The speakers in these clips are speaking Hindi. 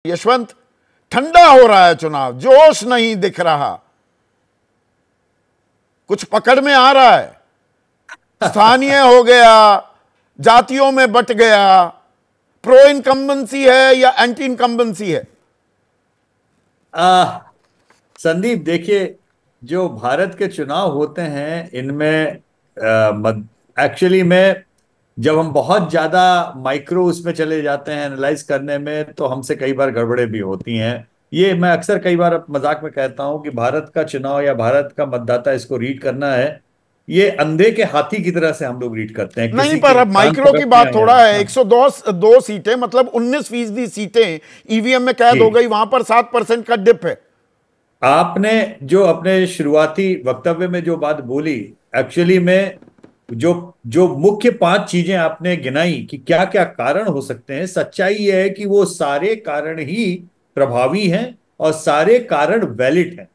यशवंत, ठंडा हो रहा है चुनाव, जोश नहीं दिख रहा, कुछ पकड़ में आ रहा है, स्थानीय हो गया, जातियों में बट गया, प्रो इनकम्बेंसी है या एंटी इनकम्बेंसी है? संदीप, देखिए, जो भारत के चुनाव होते हैं इनमें एक्चुअली में जब हम बहुत ज्यादा माइक्रो उसमें चले जाते हैं एनालाइज करने में, तो हमसे कई बार गड़बड़े भी होती हैं। ये मैं अक्सर कई बार मजाक में कहता हूं कि भारत का चुनाव या भारत का मतदाता इसको रीड करना है, ये अंधे के हाथी की तरह से हम लोग रीड करते हैं। नहीं, किसी पर के अब कान माइक्रो की पकड़ बात के थोड़ा है। हाँ, 102 सीटें मतलब 19% सीटें ईवीएम में कैद जी। हो गई, वहां पर 7% का डिप है। आपने जो अपने शुरुआती वक्तव्य में जो बात बोली, एक्चुअली में जो जो मुख्य 5 चीजें आपने गिनाई कि क्या क्या कारण हो सकते हैं, सच्चाई यह है कि वो सारे कारण ही प्रभावी हैं और सारे कारण वैलिड हैं।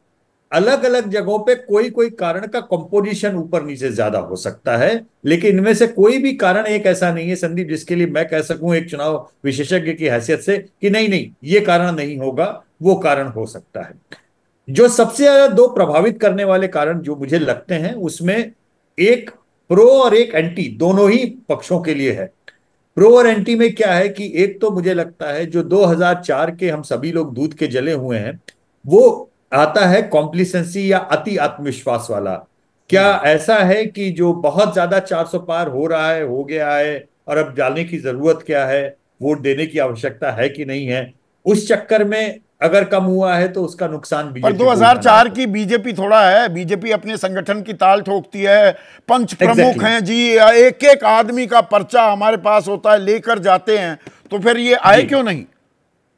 अलग अलग जगहों पे कोई कोई कारण का कंपोजिशन ऊपर नीचे ज्यादा हो सकता है, लेकिन इनमें से कोई भी कारण एक ऐसा नहीं है संदीप जिसके लिए मैं कह सकूं एक चुनाव विशेषज्ञ की हैसियत से कि नहीं नहीं ये कारण नहीं होगा, वो कारण हो सकता है। जो सबसे ज्यादा 2 प्रभावित करने वाले कारण जो मुझे लगते हैं उसमें एक प्रो और एक एंटी दोनों ही पक्षों के लिए है। प्रो और एंटी में क्या है कि एक तो मुझे लगता है जो 2004 के हम सभी लोग दूध के जले हुए हैं, वो आता है कॉम्प्लिसेंसी या अति आत्मविश्वास वाला। क्या ऐसा है कि जो बहुत ज्यादा 400 पार हो रहा है, हो गया है, और अब डालने की जरूरत क्या है, वोट देने की आवश्यकता है कि नहीं है, उस चक्कर में अगर कम हुआ है तो उसका नुकसान पर बीजेपी को उठाना 2004 है। की बीजेपी थोड़ा है, बीजेपी अपने संगठन की ताल ठोकती है, पंच प्रमुख एग्जैक्टली हैं जी, एक एक आदमी का पर्चा हमारे पास होता है, लेकर जाते हैं, तो फिर ये आए जी क्यों नहीं?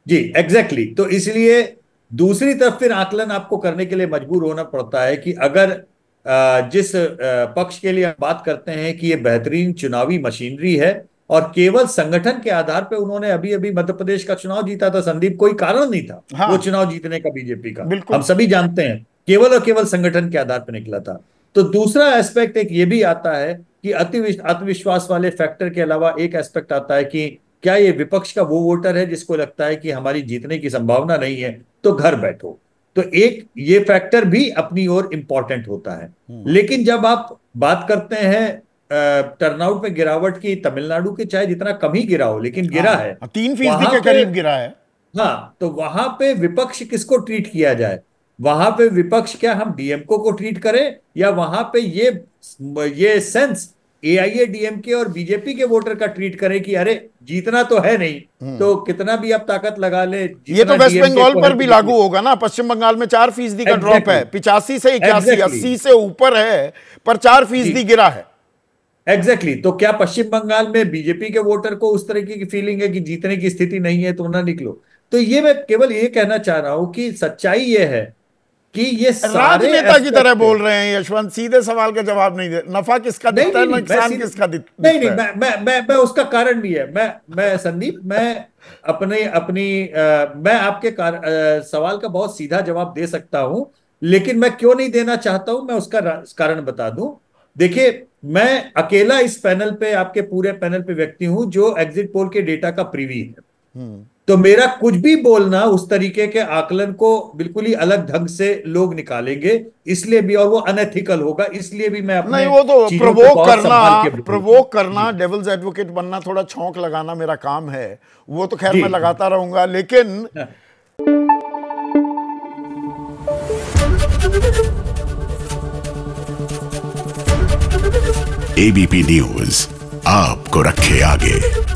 जी एग्जैक्टली तो इसलिए दूसरी तरफ फिर आकलन आपको करने के लिए मजबूर होना पड़ता है कि अगर जिस पक्ष के लिए हम बात करते हैं कि ये बेहतरीन चुनावी मशीनरी है और केवल संगठन के आधार पे उन्होंने अभी अभी मध्य प्रदेश का चुनाव जीता था संदीप, कोई कारण नहीं था हाँ, वो चुनाव जीतने का बीजेपी का, हम बिल्कुल। सभी जानते हैं, केवल और केवल संगठन के आधार पर निकला था। तो दूसरा एस्पेक्ट एक ये भी आता है कि आत्मविश्वास वाले फैक्टर के अलावा एक एस्पेक्ट आता है कि क्या ये विपक्ष का वो वोटर है जिसको लगता है कि हमारी जीतने की संभावना नहीं है तो घर बैठो। तो एक ये फैक्टर भी अपनी ओर इंपॉर्टेंट होता है। लेकिन जब आप बात करते हैं टर्नआउट में गिरावट की, तमिलनाडु के चाहे जितना कम ही गिरा हो लेकिन गिरा है, हाँ, 3% वहां के पे करीब गिरा है। हाँ, तो वहां पे विपक्ष किसको ट्रीट किया जाए? वहां पे विपक्ष क्या हम डीएमको को ट्रीट करें, या वहां पे ये सेंस एआईएडीएमके और बीजेपी के वोटर का ट्रीट करें कि अरे जीतना तो है नहीं तो कितना भी आप ताकत लगा ले, ये तो जितना वेस्ट डीएमके बंगाल को पर है भी बीजेपी। लागू होगा ना। पश्चिम बंगाल में 4% का ड्रॉप है, एग्जैक्टली 85 से 81, एग्जैक्टली 80 से ऊपर है, पर 4% जी गिरा है। एग्जैक्टली तो क्या पश्चिम बंगाल में बीजेपी के वोटर को उस तरीके की फीलिंग है कि जीतने की स्थिति नहीं है तो ना निकलो? तो ये मैं केवल ये कहना चाह रहा हूं कि सच्चाई ये है कि ये सारे राजनेता की तरह एस्पेक्ट बोल रहे हैं यशवंत, सीधे सवाल का जवाब नहीं दे। नफा किसका नहीं दिखता नहीं है, नहीं मैं नुकसान सीधे किसका नहीं नहीं दिखता है? मैं उसका कारण भी है। मैं संदीप, मैं अपने अपनी मैं आपके सवाल का बहुत सीधा जवाब दे सकता हूं, लेकिन मैं क्यों नहीं देना चाहता हूं मैं उसका कारण बता दूं। देखिए, मैं अकेला इस पैनल पे, आपके पूरे पैनल पे व्यक्ति हूं जो एग्जिट पोल के डेटा का प्रीवी है। तो मेरा कुछ भी बोलना उस तरीके के आकलन को बिल्कुल ही अलग ढंग से लोग निकालेंगे, इसलिए भी, और वो अनएथिकल होगा, इसलिए भी मैं नहीं, अपने वो तो चीजों को बहुत संभाल के प्रोवोक करना, जी डेविल्स एडवोकेट बनना, थोड़ा छौंक लगाना मेरा काम है। वो तो खैर जी मैं लगाता रहूंगा, लेकिन एबीपी न्यूज आपको रखे आगे।